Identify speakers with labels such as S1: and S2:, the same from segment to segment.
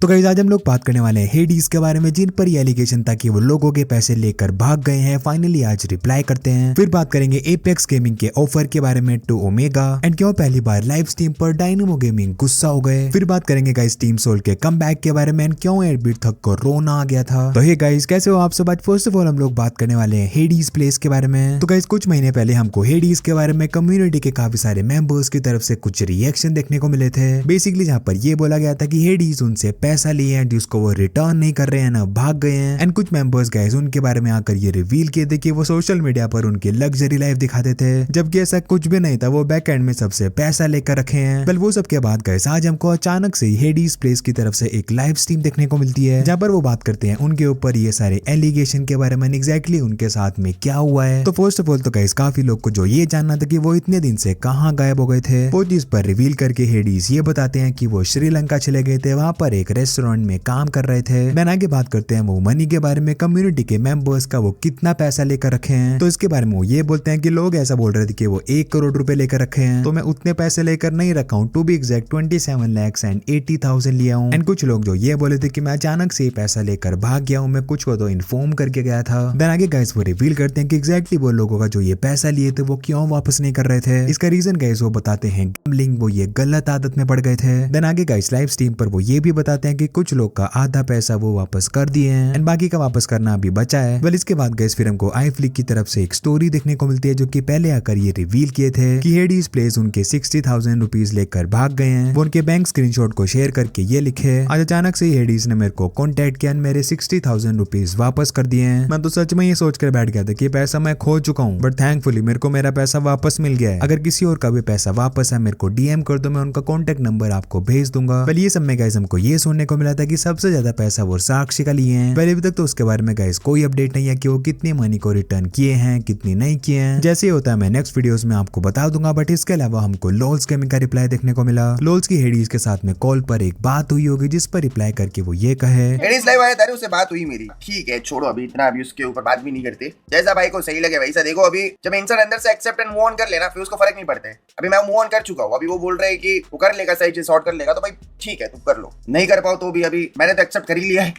S1: तो गाइस आज हम लोग बात करने वाले हैं हेडीज के बारे में, जिन पर ये एलिगेशन था कि वो लोगों के पैसे लेकर भाग गए हैं, फाइनली आज रिप्लाई करते हैं। फिर बात करेंगे एपेक्स गेमिंग के ऑफर के बारे में टू ओमेगा एंड क्यों पहली बार लाइव स्ट्रीम पर डायनेमो गेमिंग गुस्सा हो गए। फिर बात करेंगे गाइस टीम सोल के कमबैक के बारे में एंड क्यों 8-बिट थक को रोना आ गया था। तो हे गाइस कैसे हो आप सब। आज फर्स्ट ऑफ ऑल हम लोग बात करने वाले हैं हेडीज प्लेस के बारे में। तो गाइस कुछ महीने पहले हमको हेडीज के बारे में कम्युनिटी के काफी सारे मेंबर्स की तरफ से कुछ रिएक्शन देखने को मिले थे। बेसिकली जहाँ पर ये बोला गया था कि हेडीज उनसे पैसा लिए हैं जिसको वो रिटर्न नहीं कर रहे हैं ना भाग गए हैं। एंड कुछ मेंबर्स गाइस उनके बारे में आकर ये रिवील किए थे कि वो सोशल मीडिया पर उनकी लग्जरी लाइफ दिखाते थे, जबकि ऐसा कुछ भी नहीं था। वो बैक एंड में सबसे पैसा लेकर रखे हैं। कल वो सब के बाद गाइस आज हमको अचानक से हेडीज प्लेस की तरफ से एक लाइव स्ट्रीम देखने को मिलती है, जहाँ पर वो बात करते हैं उनके ऊपर ये सारे एलिगेशन के बारे में, एग्जैक्टली उनके साथ में क्या हुआ है। तो फर्स्ट ऑफ ऑल तो गाइस काफी लोग को जो ये जानना था कि वो इतने दिन से कहाँ गायब हो गए थे, वो चीज पर रिवील करके हेडीज ये बताते हैं कि वो श्रीलंका चले गए थे, वहां पर एक रेस्टोरेंट में काम कर रहे थे। मैंने आगे बात करते हैं वो मनी के बारे में, कम्युनिटी के मेंबर्स का वो कितना पैसा लेकर रखे हैं। तो इसके बारे में वो ये बोलते हैं कि लोग ऐसा बोल रहे थे कि वो 1 करोड़ रुपए लेकर रखे हैं, तो मैं उतने पैसे लेकर नहीं रखा हूँ। टू बी एग्जैक्ट 27,80,000 लिया हूँ। एंड कुछ लोग जो ये बोले थे कि मैं अचानक से पैसा लेकर भाग गया हूँ, मैं कुछ को तो इन्फॉर्म करके गया था। देन आगे गाइस वो रिवील करते हैं कि एग्जैक्टली वो लोगों का जो ये पैसा लिए थे वो क्यों वापस नहीं कर रहे थे। इसका रीजन गाइस वो बताते हैं गैम्बलिंग, वो ये गलत आदत में पड़ गए थे। देन आगे गाइस लाइव स्ट्रीम पर वो ये भी बताते हैं कि कुछ लोग का आधा पैसा वो वापस कर दिए हैं एंड बाकी का वापस करना अभी बचा है। वेल इसके बाद गाइस फिर हमको आई फ्लिक की तरफ से एक स्टोरी देखने को मिलती है, जो कि पहले आकर ये रिवील किए थे कि हेडीज प्लेस उनके 60,000 रुपीज लेकर भाग गए हैं। वो उनके बैंक स्क्रीनशॉट को शेयर करके ये लिखे, आज अचानक से हेडीज ने मेरे को कॉन्टेक्ट किया, मेरे 60,000 रुपीज वापस कर दिए हैं। मैं तो सच में ये सोच कर बैठ गया था कि पैसा मैं खो चुका हूँ, बट थैंकफुली मेरे को मेरा पैसा वापस मिल गया है। अगर किसी और का भी पैसा वापस है मेरे को डीएम कर दो, मैं उनका कॉन्टेक्ट नंबर आपको भेज दूंगा। पहले ये सब में गाइस हमको ये सुनने को मिला था कि सबसे ज्यादा पैसा वो साक्षी का लिए हैं। पहले अभी तक तो उसके बारे में गाइस कोई अपडेट नहीं है कि वो कितनी मनी को रिटर्न किए हैं कितनी नहीं किए हैं। जैसे ही होता है मैं नेक्स्ट वीडियोस में आपको बता दूंगा। बट इसके अलावा हमको लोल्स गेमिंग का रिप्लाई देखने को मिला। लोल्स की हेडीज के साथ में कॉल पर एक बात हुई होगी, जिस पर रिप्लाई करके वो ये कहे,
S2: हेडीज लाइव आया था, उससे बात हुई मेरी, ठीक है छोड़ो अभी इतना, अभी उसके ऊपर बात भी नहीं करते। जैसा भाई को सही लगे वैसा देखो। अभी जब इंसान अंदर से एक्सेप्ट एंड मूव ऑन कर लेना फिर उसको फर्क नहीं पड़ता है। अभी मैं मूव ऑन कर चुका हूँ, अभी वो बोल रहे हैं कि वो कर लेगा, सही चीज सॉर्ट कर लेगा, तो भाई ठीक है तुम कर लो, नहीं कर पाओ तो भी अभी मैंने तो एक्सेप्ट कर ही लिया है।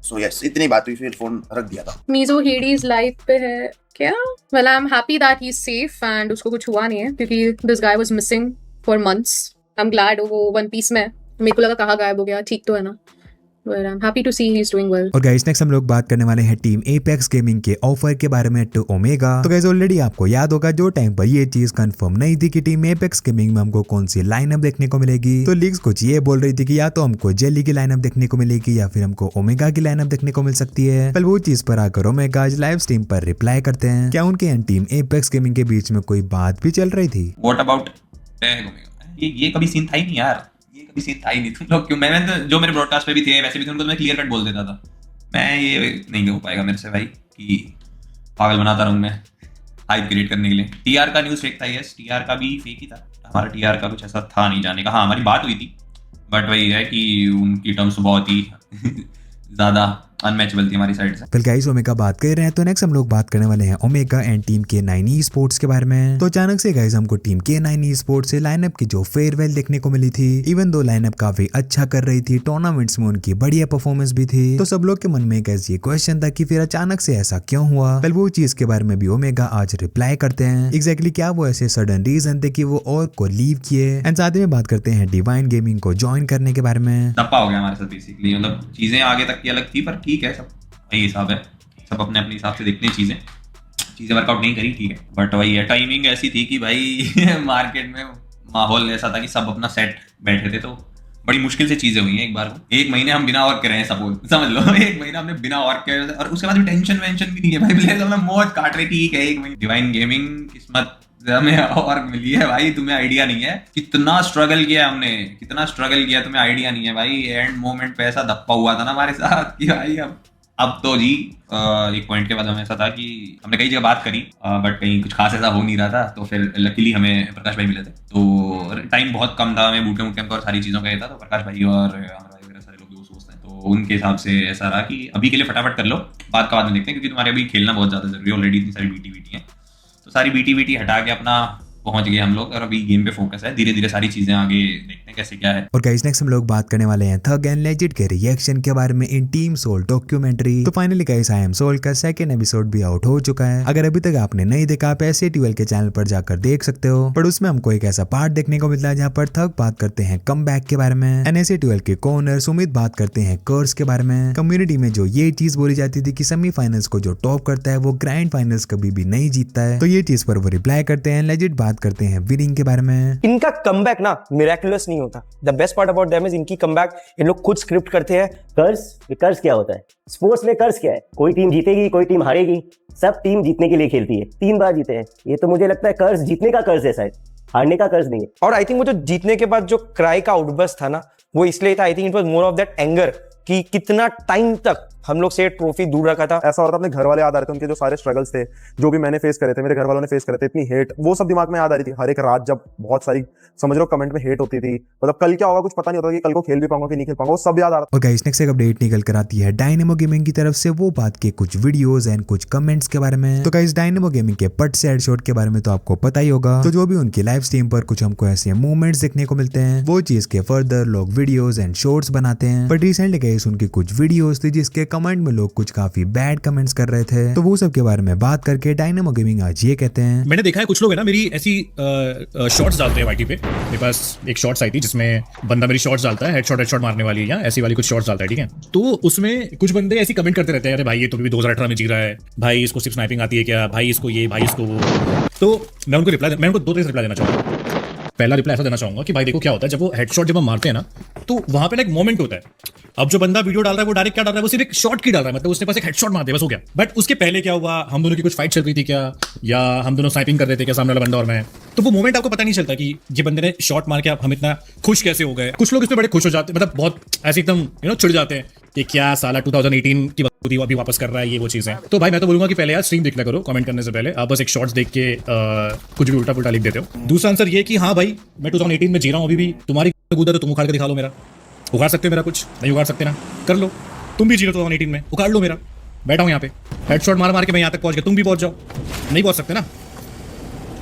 S2: सो यस इतनी बात हुई, फिर फोन रख दिया था।
S3: मीजो हेडीज लाइव पे है क्या? Well I am happy that he is safe and उसको कुछ हुआ नहीं है, क्योंकि this guy was missing for months. I am glad वो वन पीस में, मेरे को लगा कहाँ गायब हो गया, ठीक तो है ना। Well, I'm happy to see he's doing well.
S1: और गाइस नेक्स्ट हम लोग बात करने वाले हैं टीम एपेक्स गेमिंग के ऑफर के बारे में टू ओमेगा। तो गाइस ऑलरेडी आपको याद होगा जो टाइम पर ये चीज कंफर्म नहीं थी कि टीम एपेक्स गेमिंग में हमको कौन सी लाइनअप देखने को मिलेगी, तो लीक्स कुछ ये बोल रही थी कि या तो हमको जेली की लाइनअप देखने को मिलेगी या फिर हमको ओमेगा की लाइनअप देखने को मिल सकती है। पर वो चीज पर आकर ओमेगा आज लाइव स्ट्रीम पर रिप्लाई करते हैं, क्या उनके एंड टीम एपेक्स गेमिंग के बीच में कोई बात भी चल रही थी।
S4: What about ये कभी सीन था ही नहीं यार, ये कभी सीन था ही नहीं। तुम लोग क्यों, मैं तो जो मेरे ब्रॉडकास्ट पे भी थे वैसे भी थे, उनको तो मैं क्लियर कट बोल देता था। मैं ये नहीं हो पाएगा मेरे से भाई कि पागल बनाता रहूं मैं हाइप क्रिएट करने के लिए। टीआर का न्यूज़ फेक था, यस टीआर का भी फेक ही था। हमारा टीआर का कुछ ऐसा था नहीं जाने का। हाँ हमारी बात हुई थी, बट वही है कि उनकी टर्म्स बहुत ही ज़्यादा अनमैचेबल थी हमारी साइड से।
S1: फिर गाइस ओमेगा बात कर रहे हैं, तो नेक्स्ट हम लोग बात करने वाले हैं ओमेगा एंड टीम के 9 स्पोर्ट्स के बारे में। तो अचानक से गाइस हमको टीम के 9 स्पोर्ट्स से लाइनअप की जो फेयरवेल देखने को मिली थी। इवन दो लाइनअप काफी अच्छा कर रही थी, टूर्नामेंट्स में उनकी बढ़िया परफॉर्मेंस भी थी, तो सब लोग के मन में गाइस ये क्वेश्चन था कि फिर अचानक से ऐसा क्यों हुआ। कल वो चीज के बारे में भी ओमेगा आज रिप्लाई करते हैं, एग्जैक्टली क्या वो ऐसे सडन रीजन थे कि वो और को लीव किए। एंड साथ में बात करते हैं डिवाइन गेमिंग को ज्वाइन करने के बारे में।
S4: धप्पा हो गया हमारे साथ बेसिकली, मतलब चीजें आगे तक की अलग थी, पर ठीक है सब वही हिसाब है, सब अपने अपने हिसाब से देखते हैं चीजें वर्कआउट नहीं करी ठीक है। बट वही है, टाइमिंग ऐसी थी कि भाई मार्केट में माहौल ऐसा था कि सब अपना सेट बैठे थे, तो बड़ी मुश्किल से चीजें हुई हैं। एक बार 1 महीने हम बिना वर्क करे हैं, सपोज समझ लो 1 महीना हमने बिना वर्क करे, और उसके बाद भी टेंशन वेंशन भी नहीं है भाई, प्लेयर्स अपना मौज काट रही थी। ठीक है 1 महीने डिवाइन गेमिंग किस्मत हमें और मिली है भाई, तुम्हें आइडिया नहीं है कितना स्ट्रगल किया हमने, कितना स्ट्रगल किया तुम्हें आइडिया नहीं है भाई। एंड मोमेंट पे ऐसा धप्पा हुआ था ना हमारे साथ कि भाई अब तो जी एक पॉइंट के बाद हमें ऐसा था कि हमने कई जगह बात करी, बट कहीं कुछ खास ऐसा हो नहीं रहा था। तो फिर लकीली हमें प्रकाश भाई मिले थे, तो टाइम बहुत कम था, हमें बूट कैंप और सारी चीज़ों का ये था। तो प्रकाश भाई और अमर भाई वगैरह सारे लोग दोस्त हैं, तो उनके हिसाब से ऐसा रहा कि अभी के लिए फटाफट कर लो, बात का बाद में देखते हैं, क्योंकि तुम्हारे अभी खेलना बहुत ज़्यादा जरूरी है। ऑलरेडी इतनी सारी बीटी हैं, तो सारी बीटी हटा के अपना पहुंच गए हम लोग और अभी गेम पे फोकस है, धीरे धीरे सारी चीजें आगे देखते हैं कैसे क्या है।
S1: और गाइस नेक्स्ट हम लोग बात करने वाले हैं थग एंड लेजिट के रिएक्शन के बारे में इन टीम सोल डॉक्यूमेंट्री। तो finally guys I am Soul का सेकंड एपिसोड भी आउट हो चुका है। अगर अभी तक आपने नहीं देखा आप SATL के चैनल पर जाकर देख सकते हो। पर उसमें हमको एक ऐसा पार्ट देखने को मिलता है जहाँ पर थग बात करते हैं कमबैक के बारे में, SATL के कॉर्नर सुमित बात करते हैं कर्स के बारे में। कम्युनिटी में जो ये चीज बोली जाती थी कि सेमीफाइनल्स को जो टॉप करता है वो ग्रैंड फाइनल्स कभी भी नहीं जीतता है, तो ये चीज पर वो रिप्लाई करते हैं। लेजिट बात करते हैं विनिंग के बारे में।
S5: इनका कमबैक ना मिरेकुलस नहीं होता। The best part about them is इनकी कमबैक इन लोग खुद स्क्रिप्ट करते हैं।
S6: कर्ज क्या होता है? स्पोर्ट्स में कर्ज क्या है? कोई टीम जीतेगी, कोई टीम हारेगी, सब टीम जीतने के लिए खेलती है। 3 बार जीते हैं, ये तो मुझे लगता है कर्ज जीतने का कर्ज है, शायद हारने का कर्ज नहीं है।
S5: और आई थिंक वो जो जीतने के बाद जो क्राई का आउटबर्स्ट था ना, वो इसलिए था, I think it was more of that anger कि कितना टाइम तक हम लोग से ट्रॉफी दूर रखा था।
S7: ऐसा होता अपने घर वाले याद आ रहे थे, उनके जो सारे स्ट्रगल्स थे, जो भी मैंने फेस करे थे, मेरे घर वालों ने फेस करे थे, इतनी हेट, वो सब दिमाग में याद आ रही थी। हर एक रात जब बहुत सारी समझ लो कमेंट में हेट होती थी, मतलब कल क्या होगा कुछ पता नहीं होता कि कल को खेल भी पाऊंगा कि नहीं खेल पाऊंगा, वो सब याद आ रहा था।
S1: और गाइस नेक्स्ट एक अपडेट निकल कर आती है डायनेमो गेमिंग की तरफ से, वो बात के कुछ वीडियोस एंड कुछ कमेंट्स के बारे में। तो गाइस डायनेमो गेमिंग के पट से हेडशॉट के बारे में तो आपको पता ही होगा। तो जो भी उनकी लाइव स्ट्रीम पर कुछ हमको ऐसे मूवमेंट्स देखने को मिलते हैं, वो चीज के फर्दर लोग वीडियोस एंड शॉर्ट्स बनाते हैं। बट रिसेंटली गाइस उनकी कुछ वीडियोस थी जिसके कमेंट में लोग कुछ काफी बैड कमेंट्स कर रहे थे, तो वो सब के बारे में बात करके डायनेमो गेमिंग आज ये कहते हैं।
S8: मैंने देखा है कुछ लोग है ना मेरी ऐसी शॉर्ट्स डालते हैं वाईटी पे। मेरे पास एक शॉर्ट्स आई थी जिसमें बंदा मेरी शॉर्ट्स डालता है, हेडशॉट मारने वाली या ऐसी वाली कुछ शॉर्ट्स डालता है, ठीक है। तो उसमें कुछ बंदे ऐसी कमेंट करते रहते हैं, अरे भाई ये तो भी 2018 में जी रहा है, भाई इसको सिर्फ स्नाइपिंग आती है क्या, भाई इसको ये, भाई इसको वो। तो मैं उनको 2 तरह से रिप्लाई देना चाहूंगा। पहला रिप्लाई ऐसा देना चाहूंगा कि भाई देखो क्या होता है, जब वो हेडशॉट जब हम मारते हैं ना, तो वहां पे ना एक मोमेंट होता है। अब जो बंदा वीडियो डाल रहा है वो डायरेक्ट क्या डाल रहा है, वो सिर्फ एक शॉट की डाल रहा है, मतलब उसने पास एक हेडशॉट मार दिया बस हो गया। बट उसके पहले क्या हुआ, हम दोनों की कुछ फाइट चल रही थी क्या, या हम दोनों स्नाइपिंग कर रहे थे क्या, सामने वाला बंदा और मैं। तो वो मोमेंट आपको पता नहीं चलता कि ये बंदे ने शॉट मार के हम इतना खुश कैसे हो गए। कुछ लोग इसमें बड़े खुश हो जाते, मतलब बहुत ऐसे एकदम चिढ़ जाते हैं कि क्या साला 2018 की अभी वापस कर रहा है, ये वो चीजें। तो भाई मैं तो बोलूंगा कि पहले यार स्ट्रीम देख लिया करो, कमेंट करने से पहले आप बस एक शॉर्ट्स देख के कुछ भी उल्टा पुल्टा लिख देते हो। दूसरा आंसर ये कि हाँ भाई मैं 2018 में जी रहा हूँ, अभी भी तुम्हारी कूदा तो तुम उखाड़ के दिखा लो मेरा। उखाड़ सकते हो मेरा कुछ नहीं उखाड़ सकते ना, कर लो। तुम भी जी रहे हो 2018 में, उखाड़ लो मेरा। बैठा हूँ यहाँ पे, हेडशॉट मार मार के मैं यहाँ तक पहुंच गया, तुम भी पहुंच जाओ। नहीं पहुंच सकते ना,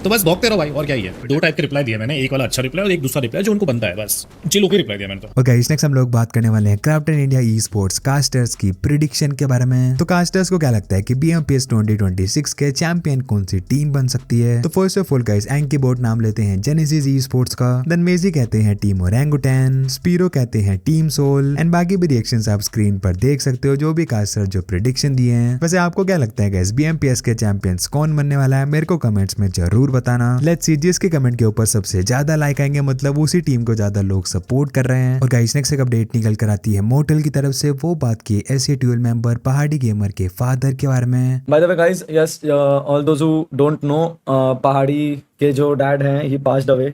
S8: तो बस भौंकते रहो भाई, और क्या ही है। 2 टाइप के रिप्लाई दिया मैंने, एक वाला अच्छा रिप्लाई और एक दूसरा रिप्लाई जो उनको बनता है, बस चिल होकर रिप्लाई दिया मैंने तो।
S1: और गाइस नेक्स्ट हम लोग बात करने वाले हैं Krafton India esports casters की प्रिडिक्शन के बारे में। तो कास्टर्स को क्या लगता है कि BMPS 2026 के चैंपियन कौन सी टीम बन सकती है। तो फर्स्ट ऑफ ऑल गाइस एंकी बोट नाम लेते हैं जेनेसिस ई स्पोर्ट्स का, देन मेजी कहते हैं टीम ओरेंगुटैन, स्पीरो कहते हैं टीम सोल, एंड बाकी भी रिएक्शंस आप स्क्रीन पर देख सकते हो जो भी कास्टर्स जो प्रिडिक्शन दिए हैं। वैसे आपको क्या लगता है गाइस BMPS के चैंपियंस कौन बनने वाला है, मेरे को कमेंट्स में जरूर बताना। लेट्स सी जिसके कमेंट के ऊपर सबसे ज्यादा लाइक आएंगे मतलब उसी टीम को ज्यादा लोग सपोर्ट कर रहे हैं। और गाइस नेक्स्ट एक अपडेट निकल कर आती है मोटल की तरफ से, वो बात की SATL मेंबर पहाड़ी गेमर के फादर के बारे में।
S9: By the way guys, yes, all those who don't know, पहाड़ी के जो डैड हैं he passed away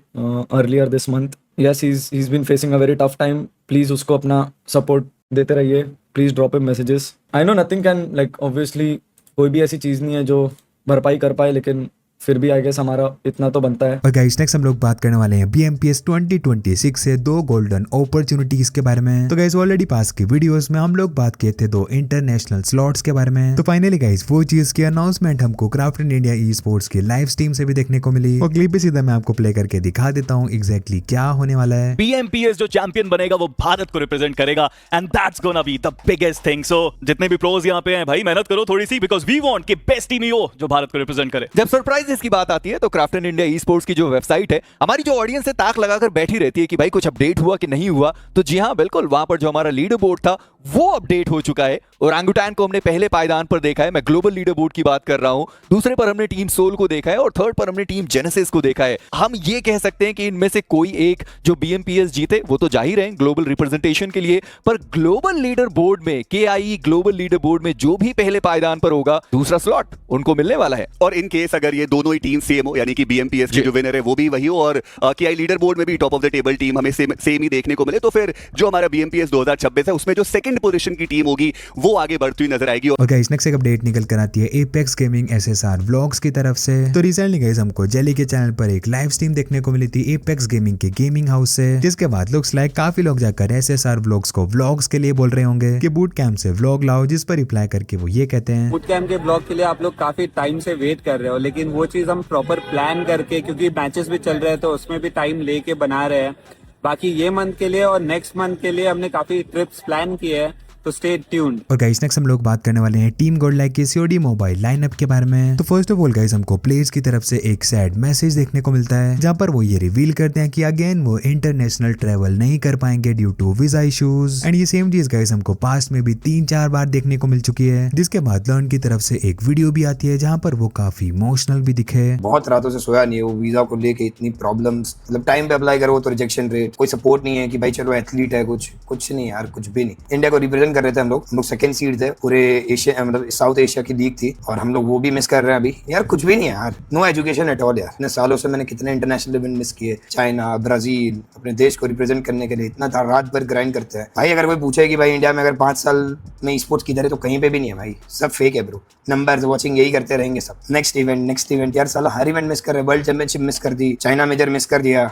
S9: earlier this month. Yes, he's been facing a very tough time. Please उसको अपना सपोर्ट देते रहिए, please drop him messages. I know nothing can like obviously कोई भी ऐसी चीज़ नहीं है जो भरपाई कर पाए, लेकिन फिर भी आई गेस हमारा इतना तो बनता है।
S1: और गाइस नेक्स्ट हम लोग बात करने वाले हैं BMPS 2026 से 2 गोल्डन अपॉर्चुनिटीज के बारे में। तो गाइस ऑलरेडी पास की वीडियोस में हम लोग बात किए थे 2 इंटरनेशनल स्लॉट्स के बारे में। तो फाइनली गाइस वो चीज की अनाउंसमेंट हमको क्राफ्टन इंडिया ई स्पोर्ट्स की लाइव स्ट्रीम से भी देखने को मिली। और क्लिप भी सीधा मैं आपको प्ले करके दिखा देता हूँ एग्जैक्टली क्या होने वाला है।
S10: BMPS जो चैंपियन बनेगा वो भारत को रिप्रेजेंट करेगा and that's gonna be the biggest thing. So जितने भी प्रोज यहाँ पे हैं भाई मेहनत करो थोड़ी सी, बिकॉज वी वांट कि बेस्ट टीम ही हो जो भारत को रिप्रेजेंट करे।
S11: जब सरप्राइजेस की बात आती है तो क्राफ्टन इंडिया ई स्पोर्ट्स की जो वेबसाइट है, हमारी जो ऑडियंस है ताक लगाकर बैठी रहती है कि भाई कुछ अपडेट हुआ कि नहीं हुआ। तो जी हाँ बिल्कुल, वहां पर जो हमारा लीडर बोर्ड था वो अपडेट हो चुका है। ओरंगुटैन को हमने पहले पायदान पर देखा है, मैं ग्लोबल लीडर बोर्ड की बात कर रहा हूं। दूसरे पर हमने टीम सोल को देखा है और थर्ड पर हमने टीम जेनेसिस को देखा है। हम ये कह सकते हैं कि इनमें से कोई एक जो BMPS जीते वो तो जा ही रहे हैं ग्लोबल रिप्रेजेंटेशन के लिए, पर ग्लोबल लीडर बोर्ड में KIE ग्लोबल लीडर बोर्ड में जो भी पहले पायदान पर होगा दूसरा स्लॉट उनको मिलने वाला है।
S12: और इन केस अगर ये दोनों ही टीम सेम हो, यानी कि BMPS की जो विनर है वो भी वही हो और KIE लीडर बोर्ड में भी top of the table team हमें सेम ही देखने को मिले, तो फिर जो हमारा BMPS 2026 है उसमें जो सेकंड पोजीशन की टीम होगी वो आगे बढ़ती हुई नजर आएगी।
S1: और गाइस नेक्स्ट एक अपडेट निकल कर आती है एपेक्स गेमिंग SSR व्लॉग्स की तरफ से। तो रिसेंटली गाइस हमको जेली के चैनल पर एक लाइव स्ट्रीम देखने को मिली थी एपेक्स गेमिंग के गेमिंग हाउस से, जिसके बाद लुक्स लाइक काफी लोग जाकर SSR व्लॉग्स को व्लॉग्स के लिए बोल रहे होंगे कि बूट कैंप से व्लॉग लाओ, जिस पर रिप्लाई करके वो ये कहते हैं
S13: बूट कैंप के व्लॉग के लिए आप लोग काफी टाइम से वेट कर रहे हो, लेकिन वो चीज़ हम प्रॉपर प्लान करके, क्योंकि मैचेस भी चल रहे हैं तो उसमें भी टाइम लेके बना रहे हैं। बाकी ये मंथ के लिए और नेक्स्ट मंथ के लिए हमने काफ़ी ट्रिप्स प्लान किए हैं, तो स्टे ट्यून्ड।
S1: और गाइस नेक्स्ट हम लोग बात करने वाले हैं टीम गोल्डलाइक की COD मोबाइल लाइनअप के बारे में। तो फर्स्ट ऑफ ऑल गाइस हमको प्लेयर्स की तरफ से एक सैड मैसेज देखने को मिलता है, जहां पर वो ये रिवील करते हैं कि अगेन वो इंटरनेशनल ट्रेवल नहीं कर पाएंगे due to visa issues. And ये सेम चीज गाइस हमको पास्ट में भी 3-4 बार देखने को मिल चुकी है, जिसके बाद लर्न की तरफ से एक वीडियो भी आती है जहाँ पर वो काफी इमोशनल भी दिखे।
S14: बहुत रातों से सोया नहीं है वो वीजा को लेके, इतनी प्रॉब्लम्स, मतलब टाइम पे अप्लाई करो तो रिजेक्शन रेट, कोई सपोर्ट नहीं है कि भाई चलो एथलीट है, कुछ नहीं यार, कुछ भी नहीं। इंडिया को रिप्रेजेंट कर रहे थे हम लोग सेकंड सीड थे पूरे एशिया, मतलब साउथ एशिया की लीग थी, और हम लोग वो भी मिस कर रहे हैं अभी। यार कुछ भी नहीं है यार, नो एजुकेशन एट ऑल यार। इतने सालों से मैंने कितने इंटरनेशनल इवेंट मिस किए, चाइना, ब्राजील, अपने देश को रिप्रेजेंट करने के लिए इतना रात भर ग्राइंड करते हैं भाई। अगर कोई पूछे कि भाई इंडिया में अगर 5 साल में स्पोर्ट्स किधर है, तो कहीं पे भी नहीं है भाई, सब फेक है ब्रो। नंबर्स वॉचिंग यही करते रहेंगे सब। नेक्स्ट इवेंट यार, साला हर इवेंट मिस कर रहे हैं। वर्ल्ड चैंपियनशिप मिस कर दी, चाइना मेजर मिस कर दिया।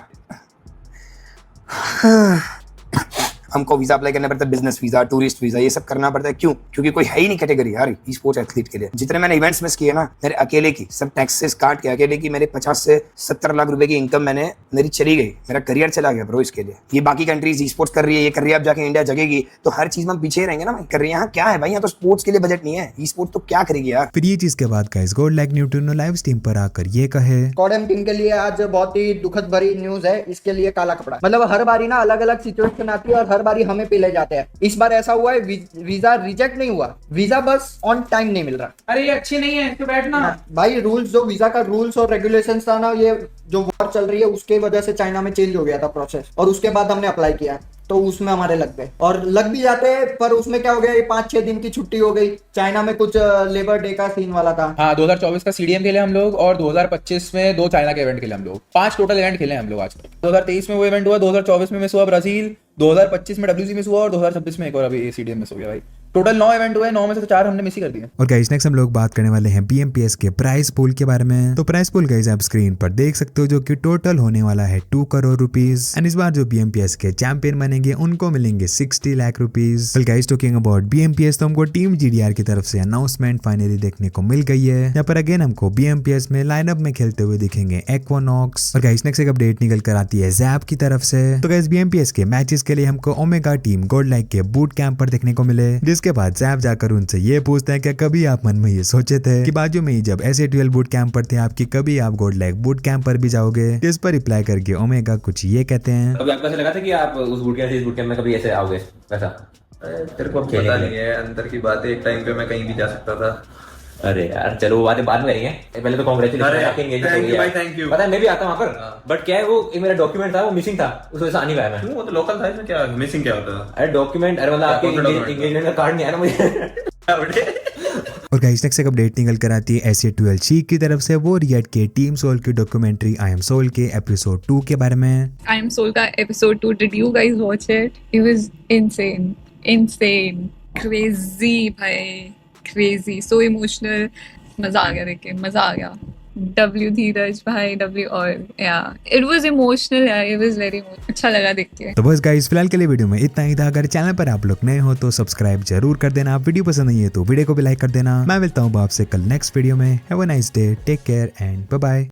S14: हमको वीजा अप्लाई करना पड़ता है, बिजनेस वीजा, टूरिस्ट वीजा, ये सब करना पड़ता है। क्यों? क्योंकि कोई है ही नहीं कैटेगरी यार ई स्पोर्ट्स एथलीट के लिए। जितने मैंने इवेंट्स मिस किए ना, मेरे अकेले की सब टैक्सेस काट के अकेले की मेरे 50 से 70 लाख रुपए की इनकम मेरी चली गई, मेरा करियर चला गया ब्रो इसके लिए। ये बाकी कंट्रीज ई स्पोर्ट्स कर रही है, ये कर रही है, अब जाके इंडिया जगेगी तो हर चीज में हम पीछे ही रहेंगे ना भाई। कर रही है यहाँ क्या है भाई, यहाँ तो स्पोर्ट्स के लिए बजट नहीं है, ई स्पोर्ट्स तो क्या करेगी यार।
S1: फिर ये चीज के बाद गाइस गोल्डलाइक न्यूट्रिनो लाइव स्ट्रीम पर आकर ये कहे,
S15: कॉडम टीम के लिए आज बहुत ही दुखद भरी न्यूज है, इसके लिए काला कपड़ा। मतलब हर बारी ना अलग अलग सिचुएशन आती है और हर बारी हमें पे ले जाते हैं। इस बार ऐसा हुआ है, वीजा रिजेक्ट नहीं हुआ, वीजा बस ऑन टाइम नहीं मिल रहा।
S16: अरे ये अच्छी नहीं है, तो बैठना
S15: भाई। रूल्स जो वीजा का रूल्स और रेगुलेशंस था ना, ये जो वॉर चल रही है उसके वजह से चाइना में चेंज हो गया था प्रोसेस, और उसके बाद हमने अप्लाई किया तो उसमें हमारे लग गए, और लग भी जाते पर उसमें क्या हो गया, ये 5-6 दिन की छुट्टी हो गई। चाइना में कुछ लेबर डे का सीन वाला था।
S16: हाँ, 2024 का CDM खेले हम लोग, और 2025 में 2 चाइना के इवेंट खेले हम लोग। 5 टोटल इवेंट खेले हम लोग आज तक। 2023 में वो इवेंट हुआ, 2024 में मिस हुआ ब्राजील, 2025 में WC मिस हुआ, और 2026 में एक और अभी CDM मिस हो गया भाई। टोटल 9 इवेंट हुए, 9 में से 4 हमने मिस ही कर दिए।
S1: और गाइस नेक्स्ट हम लोग बात करने वाले हैं BMPS के प्राइस पूल के बारे में। तो प्राइस पूल गाइस आप स्क्रीन पर देख सकते हो, जो कि टोटल होने वाला है 2 करोड़ रुपीस। एंड इस बार जो BMPS के चैंपियन बनेंगे उनको मिलेंगे 60 lakh rupees. Guys talking about BMPS, तो हमको टीम GDR की तरफ से अनाउंसमेंट फाइनली देखने को मिल गई है। यहाँ पर अगेन हमको BMPS में लाइनअप में खेलते हुए दिखेंगे एक्वानॉक्स। और गाइस नेक्स्ट एक अपडेट निकल कर आती है जैप की तरफ से। तो गाइस BMPS के मैचेस के लिए हमको ओमेगा टीम गोल्डलाइक के बूट कैंप पर देखने को मिले, जिसके बाद जैप जाकर उनसे ये पूछते हैं कि कभी आप मन में ये सोचे थे कि बाजू में ही जब SA12 बूट कैंप पर थे आपकी, कभी आप गोल्डलाइक बूट कैंप पर भी जाओगे? जिस पर रिप्लाई करके ओमेगा कुछ ये कहते हैं,
S17: कभी आपको ऐसा लगा था कि आप उस बूट कैंप में कभी ऐसे आओगे? वैसा
S18: तेरे को पता नहीं है, अंदर की बात है। एक टाइम पे मैं कहीं भी जा सकता था।
S17: अरे यार चलो वो बातें बाद में करेंगे, पहले तो कांग्रेचुलेशन आपके एंगेजमेंट हो गया।
S18: Thank you.
S17: पता है मैं भी आता हूं वहां पर, बट क्या है वो एक मेरा डॉक्यूमेंट था, वो मिसिंग था, उस वजह से आ नहीं पाया मैं।
S18: वो तो लोकल था, इसमें क्या मिसिंग क्या होता है?
S17: अरे डॉक्यूमेंट, अरे मतलब आपके एंगेजमेंट का कार्ड नहीं आया ना मुझे।
S1: और गाइस नेक्स्ट एक अपडेट निकल कर आती है SA12 चीक की तरफ से। वो रिएट के टीम सोल की डॉक्यूमेंट्री आई एम सोल के एपिसोड 2 के बारे में।
S19: आई एम सोल का episode 2, did you guys watch it? It was insane, crazy भाई, क्रेजी, सो इमोशनल। मजा आ गया देख के, मजा आ गया। W धीरज भाई, W और इट वाज इमोशनल यार, इट वाज वेरी अच्छा लगा देख के।
S1: तो बस गाइस फिलहाल के लिए वीडियो में इतना ही था। अगर चैनल पर आप लोग नए हो तो सब्सक्राइब जरूर कर देना। वीडियो पसंद नहीं है तो वीडियो को भी लाइक कर देना। मैं मिलता हूँ आपसे कल नेक्स्ट वीडियो में। Have a nice day, take care and bye bye.